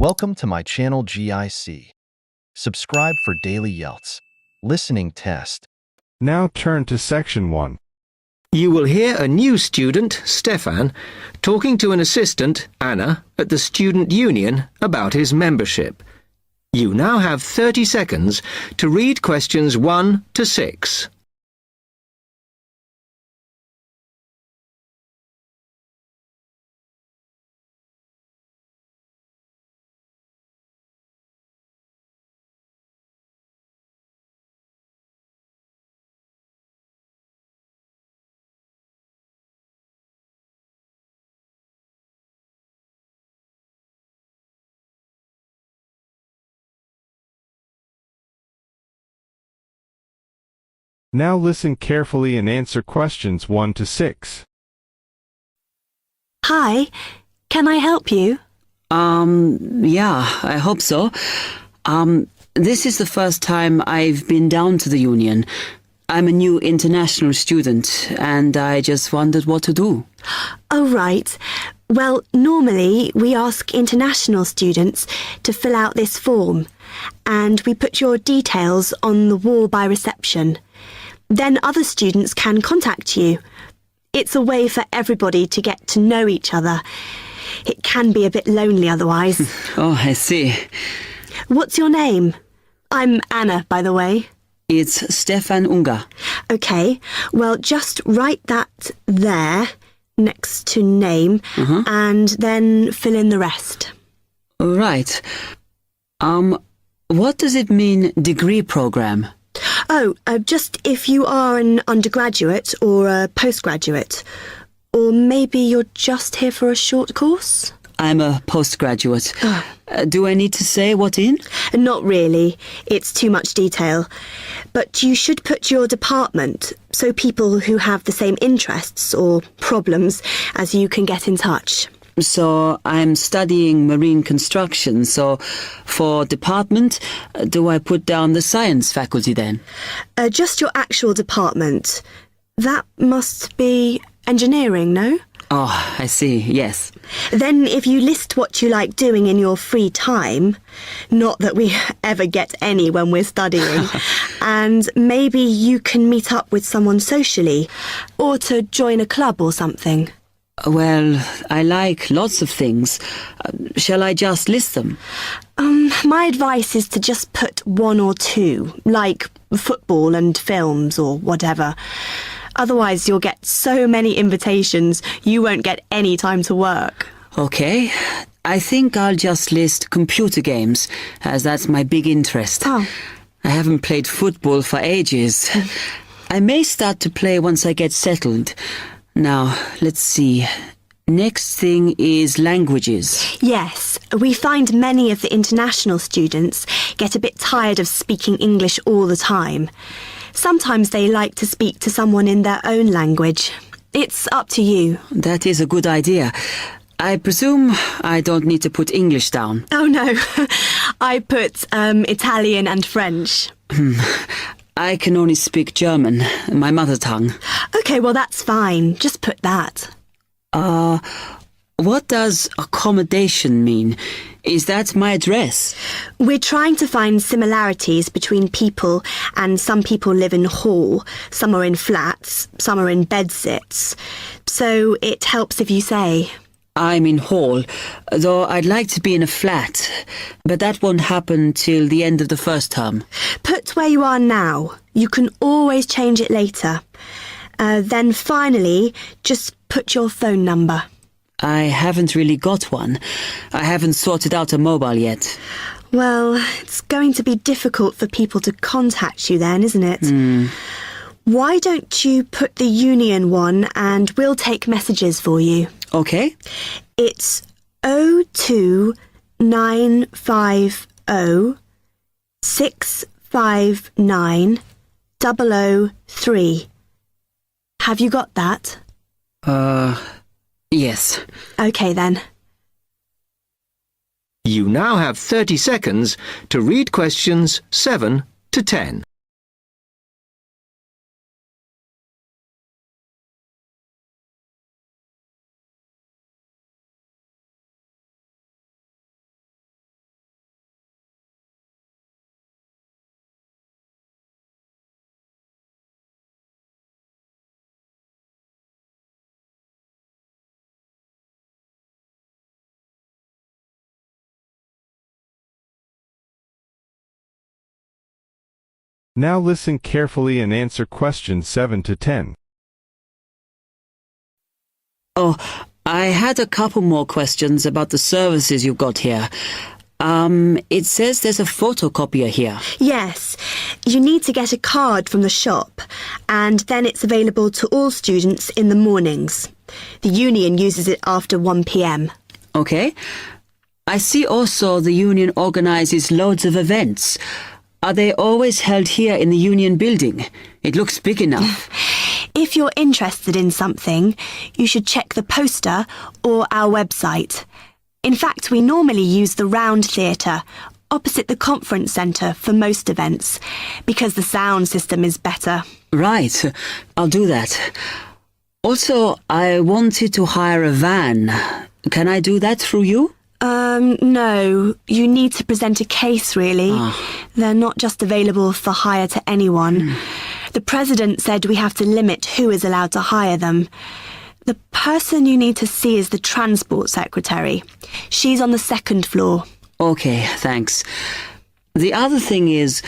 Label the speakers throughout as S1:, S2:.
S1: Welcome to my channel GIC. Subscribe for daily IELTS listening test.
S2: Now turn to section 1.
S3: You will hear a new student, Stefan, talking to an assistant, Anna, at the student union about his membership. You now have 30 seconds to read questions 1 to 6.
S2: Now listen carefully and answer questions 1 to 6.
S4: Hi, can I help you?
S5: Yeah, I hope so. This is the first time I've been down to the union. I'm a new international student, and I just wondered what to do.
S4: Oh, right. Well, normally we ask international students to fill out this form, and we put your details on the wall by reception. Then other students can contact you. It's a way for everybody to get to know each other. It can be a bit lonely otherwise.
S5: Oh, I see.
S4: What's your name? I'm Anna, by the way.
S5: It's Stefan Unger.
S4: OK, well, just write that there, next to name, and then fill in the rest.
S5: Right. What does it mean, degree program?
S4: Oh, just if you are an undergraduate or a postgraduate. Or maybe you're just here for a short course?
S5: I'm a postgraduate. Do I need to say what in?
S4: Not really. It's too much detail. But you should put your department so people who have the same interests or problems as you can get in touch.
S5: So I'm studying marine construction, so for department, do I put down the science faculty then?
S4: Just your actual department. That must be engineering, no?
S5: Oh, I see, yes.
S4: Then if you list what you like doing in your free time, not that we ever get any when we're studying, and maybe you can meet up with someone socially, or to join a club or something.
S5: Well, I like lots of things. Shall I just list them?
S4: My advice is to just put 1 or 2, like football and films or whatever. Otherwise, you'll get so many invitations, you won't get any time to work.
S5: Okay, I think I'll just list computer games, as that's my big interest.
S4: Oh.
S5: I haven't played football for ages. I may start to play once I get settled. Now, let's see. Next thing is languages.
S4: Yes, we find many of the international students get a bit tired of speaking English all the time. Sometimes they like to speak to someone in their own language. It's up to you.
S5: That is a good idea. I presume I don't need to put English down.
S4: Oh no, I put Italian and French.
S5: I can only speak German, my mother tongue.
S4: OK, well that's fine. Just put that.
S5: What does accommodation mean? Is that my address?
S4: We're trying to find similarities between people, and some people live in hall, some are in flats, some are in bedsits. So it helps if you say.
S5: I'm in hall, though I'd like to be in a flat, but that won't happen till the end of the first term.
S4: Put where you are now. You can always change it later. Then finally, just put your phone number.
S5: I haven't really got one. I haven't sorted out a mobile yet.
S4: Well, it's going to be difficult for people to contact you then, isn't it? Why don't you put the union one and we'll take messages for you?
S5: Okay.
S4: It's 02950 659 003. Have you got that?
S5: Yes.
S4: OK then.
S3: You now have 30 seconds to read questions 7 to 10.
S2: Now listen carefully and answer questions 7 to 10.
S5: Oh, I had a couple more questions about the services you've got here. It says there's a photocopier here.
S4: Yes, you need to get a card from the shop, and then it's available to all students in the mornings. The union uses it after 1 p.m.
S5: Okay. I see also the union organises loads of events. Are they always held here in the union building? It looks big enough.
S4: If you're interested in something, you should check the poster or our website. In fact, we normally use the Round Theatre, opposite the conference centre for most events, because the sound system is better.
S5: Right, I'll do that. Also, I wanted to hire a van. Can I do that through you?
S4: No. You need to present a case, really. They're not just available for hire to anyone. The president said we have to limit who is allowed to hire them. The person you need to see is the transport secretary. She's on the 2nd floor.
S5: Okay, thanks. The other thing is,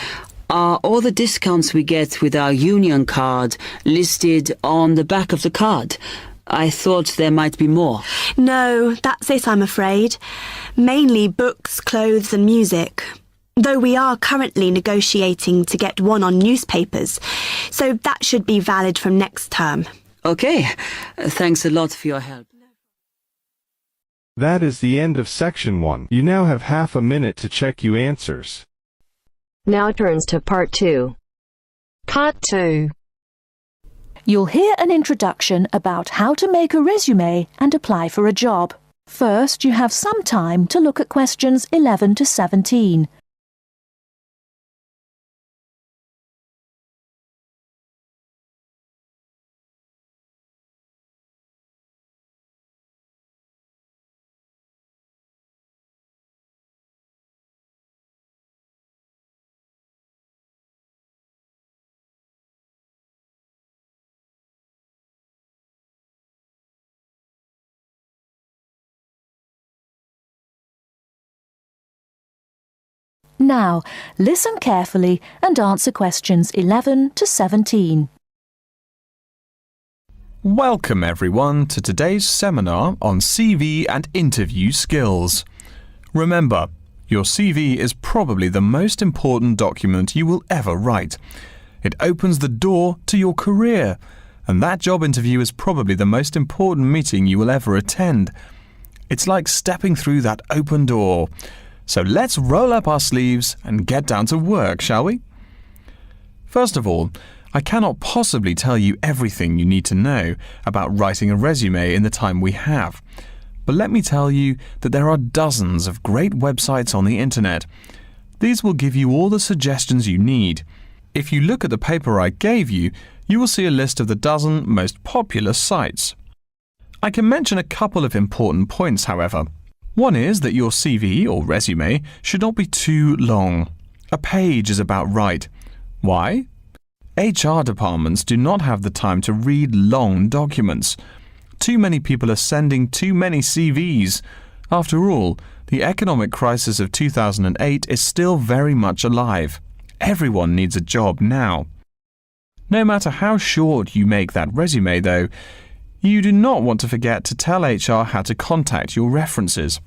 S5: are all the discounts we get with our union card listed on the back of the card? I thought there might be more.
S4: No, that's it, I'm afraid. Mainly books, clothes and music. Though we are currently negotiating to get one on newspapers, so that should be valid from next term.
S5: Okay, thanks a lot for your help.
S2: That is the end of section 1. You now have half a minute to check your answers.
S6: Now turns to part 2. Part 2.
S7: You'll hear an introduction about how to make a resume and apply for a job. First, you have some time to look at questions 11 to 17. Now, listen carefully and answer questions 11 to 17.
S8: Welcome everyone to today's seminar on CV and interview skills. Remember, your CV is probably the most important document you will ever write. It opens the door to your career, and that job interview is probably the most important meeting you will ever attend. It's like stepping through that open door. So let's roll up our sleeves and get down to work, shall we? First of all, I cannot possibly tell you everything you need to know about writing a resume in the time we have. But let me tell you that there are dozens of great websites on the internet. These will give you all the suggestions you need. If you look at the paper I gave you, you will see a list of the dozen most popular sites. I can mention a couple of important points, however. One is that your CV or resume should not be too long. A page is about right. Why? HR departments do not have the time to read long documents. Too many people are sending too many CVs. After all, the economic crisis of 2008 is still very much alive. Everyone needs a job now. No matter how short you make that resume, though, you do not want to forget to tell HR how to contact your references.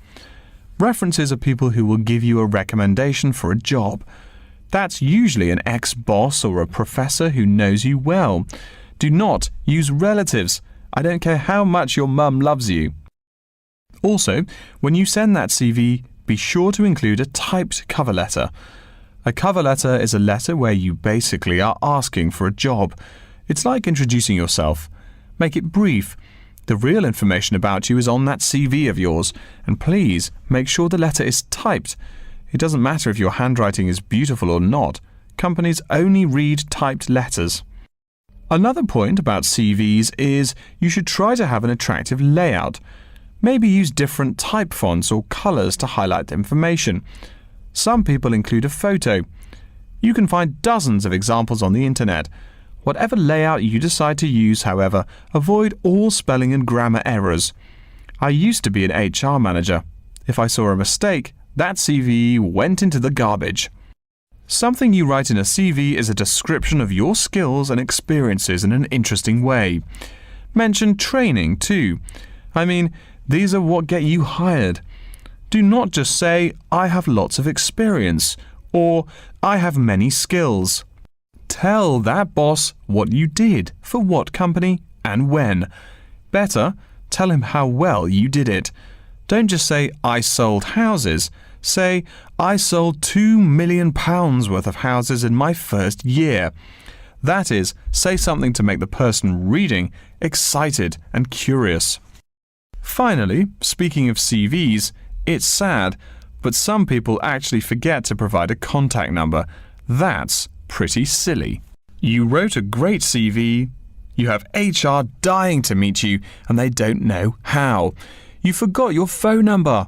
S8: References are people who will give you a recommendation for a job. That's usually an ex-boss or a professor who knows you well. Do not use relatives. I don't care how much your mum loves you. Also, when you send that CV, be sure to include a typed cover letter. A cover letter is a letter where you basically are asking for a job. It's like introducing yourself. Make it brief. The real information about you is on that CV of yours, and please make sure the letter is typed. It doesn't matter if your handwriting is beautiful or not. Companies only read typed letters. Another point about CVs is you should try to have an attractive layout. Maybe use different type fonts or colours to highlight information. Some people include a photo. You can find dozens of examples on the internet. Whatever layout you decide to use, however, avoid all spelling and grammar errors. I used to be an HR manager. If I saw a mistake, that CV went into the garbage. Something you write in a CV is a description of your skills and experiences in an interesting way. Mention training too. I mean, these are what get you hired. Do not just say, I have lots of experience, or I have many skills. Tell that boss what you did, for what company, and when. Better, tell him how well you did it. Don't just say, I sold houses. Say, I sold £2 million worth of houses in my first year. That is, say something to make the person reading excited and curious. Finally, speaking of CVs, it's sad, but some people actually forget to provide a contact number. That's pretty silly. You wrote a great CV, you have HR dying to meet you, and they don't know how. You forgot your phone number.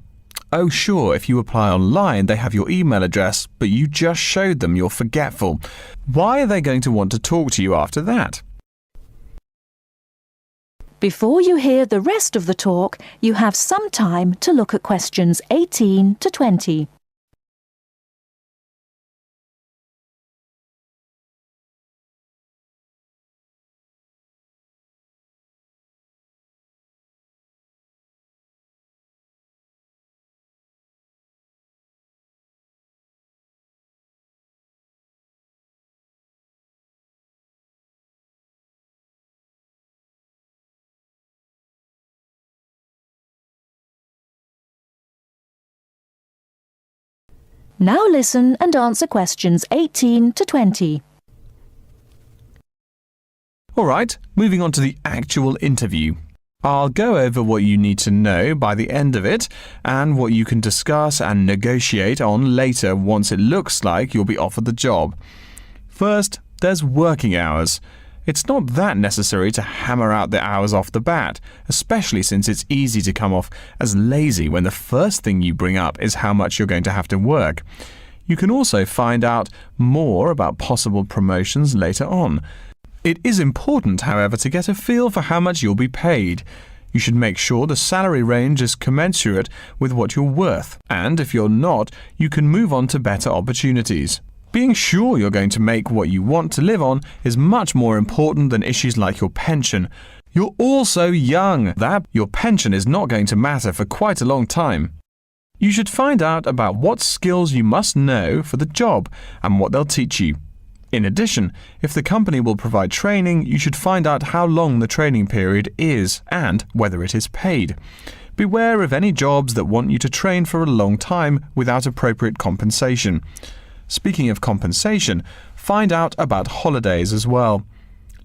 S8: Oh, sure, if you apply online, they have your email address, but you just showed them you're forgetful. Why are they going to want to talk to you after that?
S7: Before you hear the rest of the talk, you have some time to look at questions 18 to 20. Now listen and answer questions 18 to 20.
S8: Alright, moving on to the actual interview. I'll go over what you need to know by the end of it and what you can discuss and negotiate on later once it looks like you'll be offered the job. First, there's working hours. It's not that necessary to hammer out the hours off the bat, especially since it's easy to come off as lazy when the first thing you bring up is how much you're going to have to work. You can also find out more about possible promotions later on. It is important, however, to get a feel for how much you'll be paid. You should make sure the salary range is commensurate with what you're worth, and if you're not, you can move on to better opportunities. Being sure you're going to make what you want to live on is much more important than issues like your pension. You're also young, that your pension is not going to matter for quite a long time. You should find out about what skills you must know for the job and what they'll teach you. In addition, if the company will provide training, you should find out how long the training period is and whether it is paid. Beware of any jobs that want you to train for a long time without appropriate compensation. Speaking of compensation, find out about holidays as well.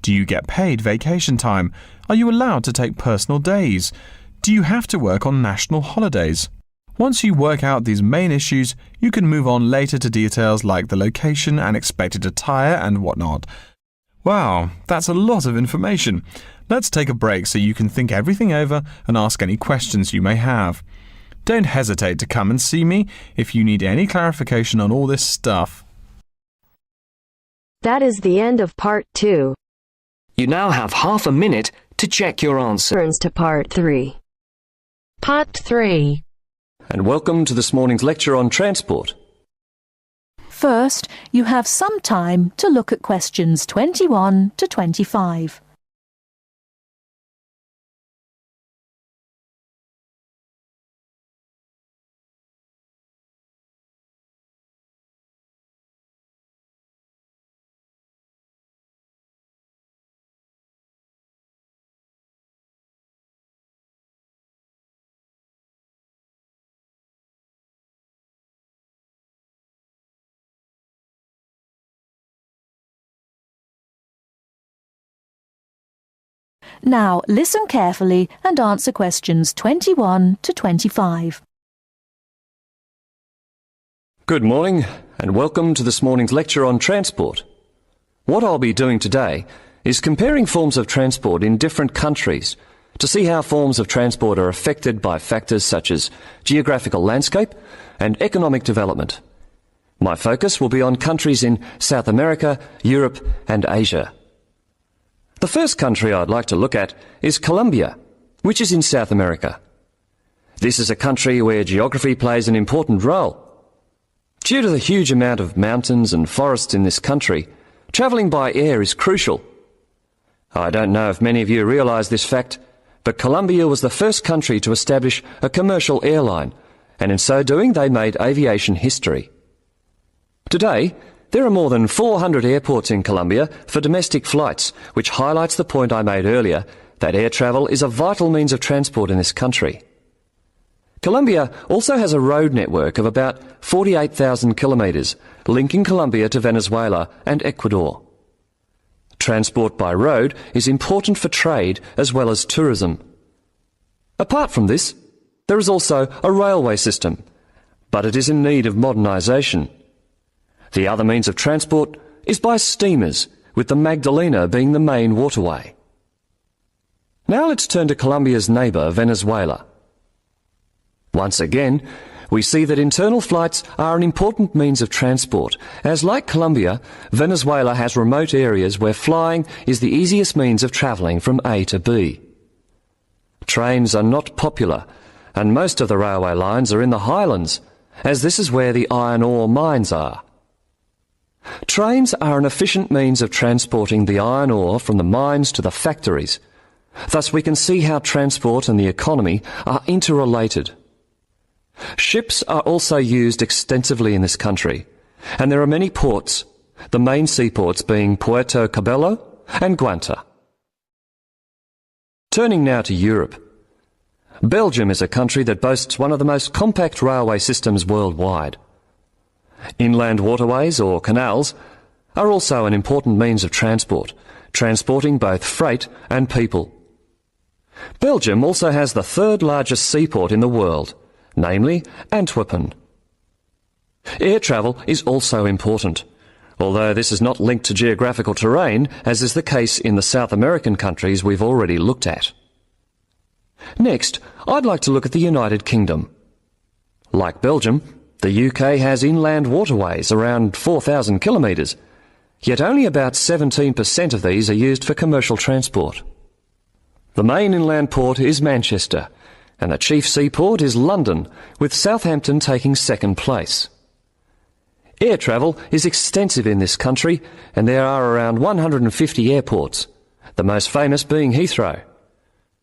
S8: Do you get paid vacation time? Are you allowed to take personal days? Do you have to work on national holidays? Once you work out these main issues, you can move on later to details like the location and expected attire and whatnot. Wow, that's a lot of information. Let's take a break so you can think everything over and ask any questions you may have. Don't hesitate to come and see me if you need any clarification on all this stuff.
S6: That is the end of part 2.
S3: You now have half a minute to check your answer.
S6: Turns to part 3. Part 3.
S9: And welcome to this morning's lecture on transport.
S7: First, you have some time to look at questions 21 to 25. Now listen carefully and answer questions 21 to 25.
S9: Good morning and welcome to this morning's lecture on transport. What I'll be doing today is comparing forms of transport in different countries to see how forms of transport are affected by factors such as geographical landscape and economic development. My focus will be on countries in South America, Europe and Asia. The first country I'd like to look at is Colombia, which is in South America. This is a country where geography plays an important role. Due to the huge amount of mountains and forests in this country, travelling by air is crucial. I don't know if many of you realise this fact, but Colombia was the first country to establish a commercial airline, and in so doing they made aviation history. Today, there are more than 400 airports in Colombia for domestic flights, which highlights the point I made earlier that air travel is a vital means of transport in this country. Colombia also has a road network of about 48,000 kilometres, linking Colombia to Venezuela and Ecuador. Transport by road is important for trade as well as tourism. Apart from this, there is also a railway system, but it is in need of modernisation. The other means of transport is by steamers, with the Magdalena being the main waterway. Now let's turn to Colombia's neighbour, Venezuela. Once again, we see that internal flights are an important means of transport, as like Colombia, Venezuela has remote areas where flying is the easiest means of travelling from A to B. Trains are not popular, and most of the railway lines are in the highlands, as this is where the iron ore mines are. Trains are an efficient means of transporting the iron ore from the mines to the factories. Thus we can see how transport and the economy are interrelated. Ships are also used extensively in this country, and there are many ports, the main seaports being Puerto Cabello and Guanta. Turning now to Europe. Belgium is a country that boasts one of the most compact railway systems worldwide. Inland waterways, or canals, are also an important means of transport, transporting both freight and people. Belgium also has the third largest seaport in the world, namely Antwerpen. Air travel is also important, although this is not linked to geographical terrain, as is the case in the South American countries we've already looked at. Next, I'd like to look at the United Kingdom. Like Belgium, the UK has inland waterways around 4,000 kilometres, yet only about 17% of these are used for commercial transport. The main inland port is Manchester, and the chief seaport is London, with Southampton taking second place. Air travel is extensive in this country, and there are around 150 airports, the most famous being Heathrow.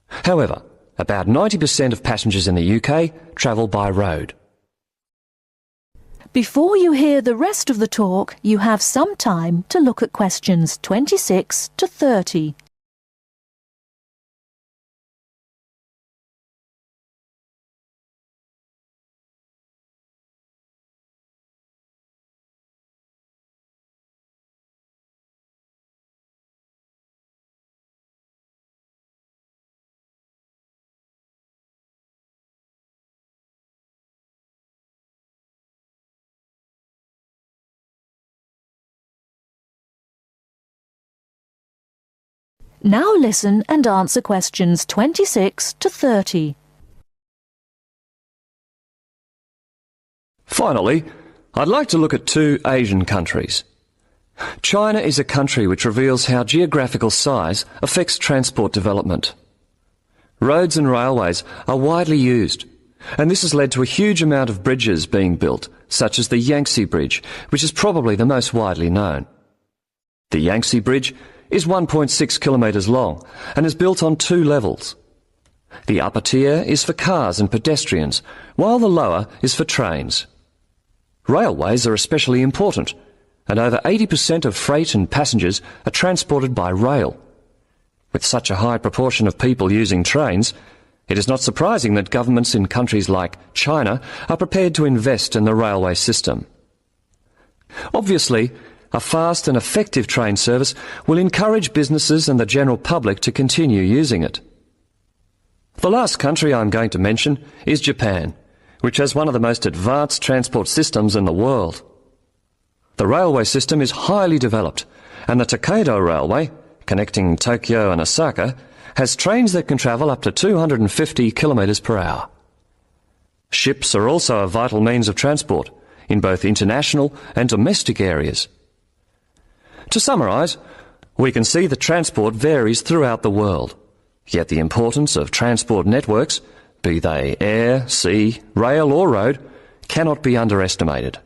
S9: However, about 90% of passengers in the UK travel by road.
S7: Before you hear the rest of the talk, you have some time to look at questions 26 to 30. Now listen and answer questions 26 to 30.
S9: Finally, I'd like to look at two Asian countries. China is a country which reveals how geographical size affects transport development. Roads and railways are widely used, and this has led to a huge amount of bridges being built, such as the Yangtze Bridge, which is probably the most widely known. The Yangtze Bridge is 1.6 kilometres long and is built on two levels. The upper tier is for cars and pedestrians, while the lower is for trains. Railways are especially important, and over 80% of freight and passengers are transported by rail. With such a high proportion of people using trains, it is not surprising that governments in countries like China are prepared to invest in the railway system. Obviously, a fast and effective train service will encourage businesses and the general public to continue using it. The last country I'm going to mention is Japan, which has one of the most advanced transport systems in the world. The railway system is highly developed, and the Tokaido Railway, connecting Tokyo and Osaka, has trains that can travel up to 250 kilometres per hour. Ships are also a vital means of transport in both international and domestic areas. To summarise, we can see that transport varies throughout the world, yet the importance of transport networks, be they air, sea, rail or road, cannot be underestimated.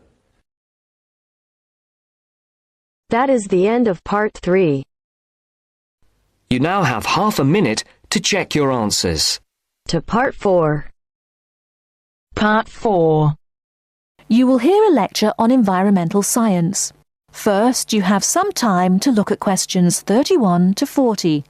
S6: That is the end of part 3.
S3: You now have half a minute to check your answers.
S6: To part 4.
S10: Part 4.
S7: You will hear a lecture on environmental science. First, you have some time to look at questions 31 to 40.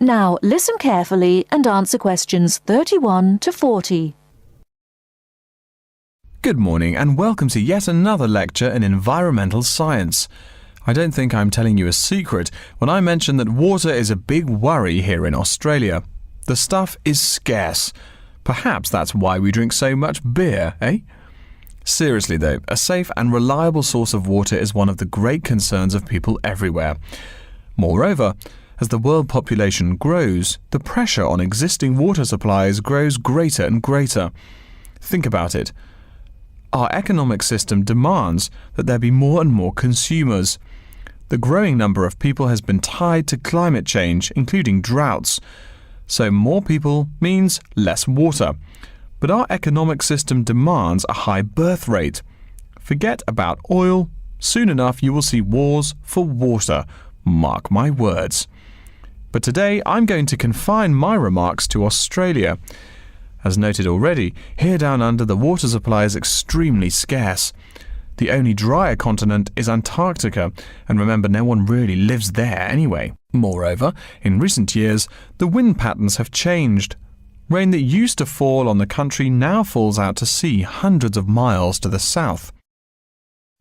S7: Now, listen carefully and answer questions 31 to 40.
S8: Good morning and welcome to yet another lecture in environmental science. I don't think I'm telling you a secret when I mention that water is a big worry here in Australia. The stuff is scarce. Perhaps that's why we drink so much beer, eh? Seriously though, a safe and reliable source of water is one of the great concerns of people everywhere. Moreover, as the world population grows, the pressure on existing water supplies grows greater and greater. Think about it. Our economic system demands that there be more and more consumers. The growing number of people has been tied to climate change, including droughts. So more people means less water. But our economic system demands a high birth rate. Forget about oil. Soon enough you will see wars for water. Mark my words. But today I'm going to confine my remarks to Australia. As noted already, here down under the water supply is extremely scarce. The only drier continent is Antarctica, and remember, no one really lives there anyway. Moreover, in recent years, the wind patterns have changed. Rain that used to fall on the country now falls out to sea hundreds of miles to the south.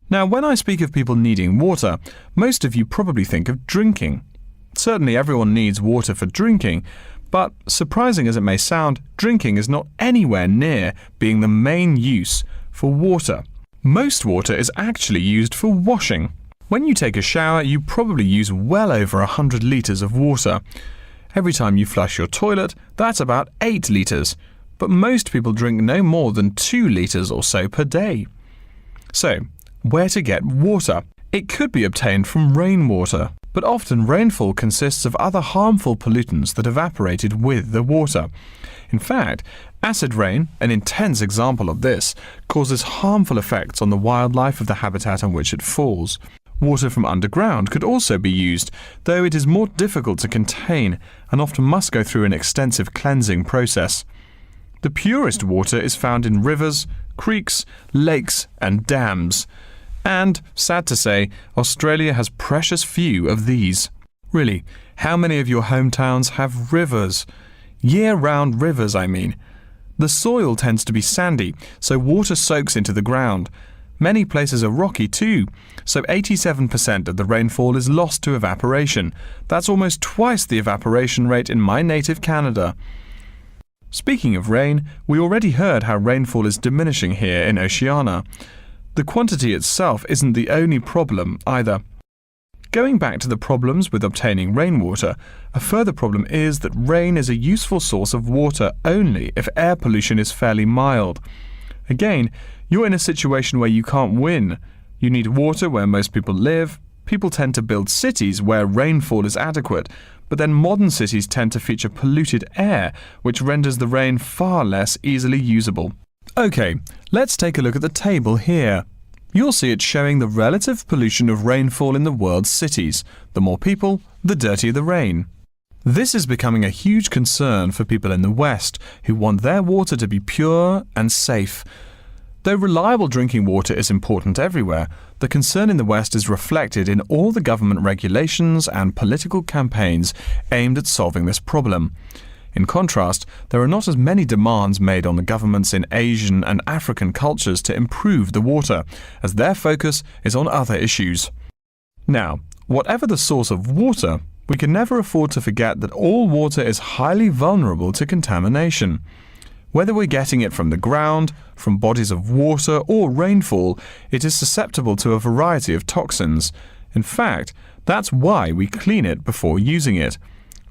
S8: Now, when I speak of people needing water, most of you probably think of drinking. Certainly everyone needs water for drinking, but surprising as it may sound, drinking is not anywhere near being the main use for water. Most water is actually used for washing. When you take a shower, you probably use well over 100 litres of water. Every time you flush your toilet, that's about 8 litres, but most people drink no more than 2 litres or so per day. So, where to get water? It could be obtained from rainwater, but often rainfall consists of other harmful pollutants that evaporated with the water. In fact, acid rain, an intense example of this, causes harmful effects on the wildlife of the habitat on which it falls. Water from underground could also be used, though it is more difficult to contain and often must go through an extensive cleansing process. The purest water is found in rivers, creeks, lakes and dams. And, sad to say, Australia has precious few of these. Really, how many of your hometowns have rivers? Year-round rivers, I mean. The soil tends to be sandy, so water soaks into the ground. Many places are rocky too, so 87% of the rainfall is lost to evaporation. That's almost twice the evaporation rate in my native Canada. Speaking of rain, we already heard how rainfall is diminishing here in Oceania. The quantity itself isn't the only problem either. Going back to the problems with obtaining rainwater, a further problem is that rain is a useful source of water only if air pollution is fairly mild. Again, you're in a situation where you can't win. You need water where most people live. People tend to build cities where rainfall is adequate, but then modern cities tend to feature polluted air, which renders the rain far less easily usable. Okay, let's take a look at the table here. You'll see it showing the relative pollution of rainfall in the world's cities. The more people, the dirtier the rain. This is becoming a huge concern for people in the West who want their water to be pure and safe. Though reliable drinking water is important everywhere, the concern in the West is reflected in all the government regulations and political campaigns aimed at solving this problem. In contrast, there are not as many demands made on the governments in Asian and African cultures to improve the water, as their focus is on other issues. Now, whatever the source of water, we can never afford to forget that all water is highly vulnerable to contamination. Whether we're getting it from the ground, from bodies of water, or rainfall, it is susceptible to a variety of toxins. In fact, that's why we clean it before using it.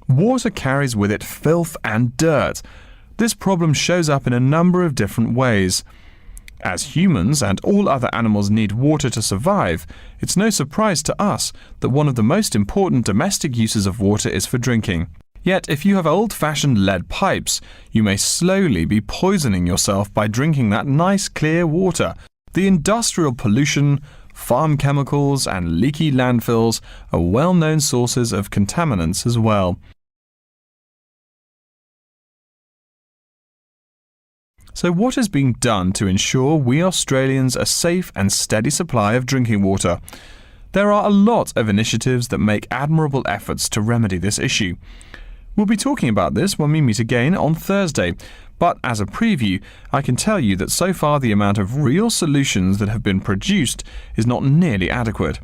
S8: Water carries with it filth and dirt. This problem shows up in a number of different ways. As humans and all other animals need water to survive, it's no surprise to us that one of the most important domestic uses of water is for drinking. Yet, if you have old-fashioned lead pipes, you may slowly be poisoning yourself by drinking that nice clear water. The industrial pollution, farm chemicals, and leaky landfills are well-known sources of contaminants as well. So what is being done to ensure we Australians a safe and steady supply of drinking water? There are a lot of initiatives that make admirable efforts to remedy this issue. We'll be talking about this when we meet again on Thursday, but as a preview, I can tell you that so far the amount of real solutions that have been produced is not nearly adequate.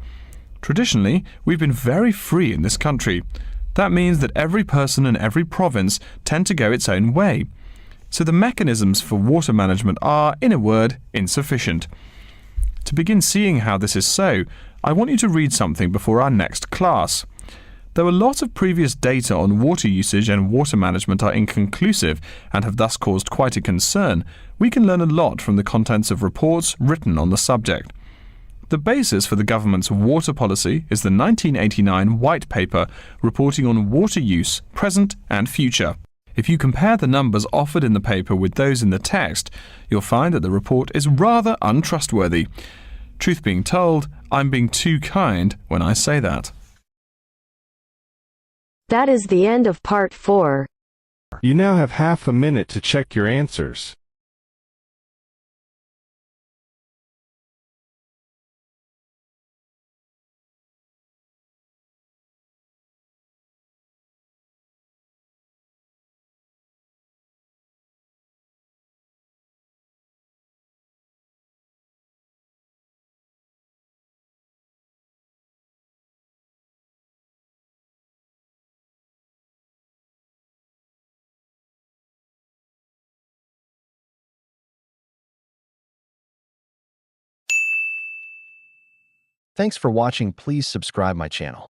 S8: Traditionally, we've been very free in this country. That means that every person and every province tend to go its own way. So the mechanisms for water management are, in a word, insufficient. To begin seeing how this is so, I want you to read something before our next class. Though a lot of previous data on water usage and water management are inconclusive and have thus caused quite a concern, we can learn a lot from the contents of reports written on the subject. The basis for the government's water policy is the 1989 White Paper reporting on water use, present and future. If you compare the numbers offered in the paper with those in the text, you'll find that the report is rather untrustworthy. Truth being told, I'm being too kind when I say that.
S6: That is the end of part 4.
S2: You now have half a minute to check your answers.
S1: Thanks for watching. Please subscribe my channel.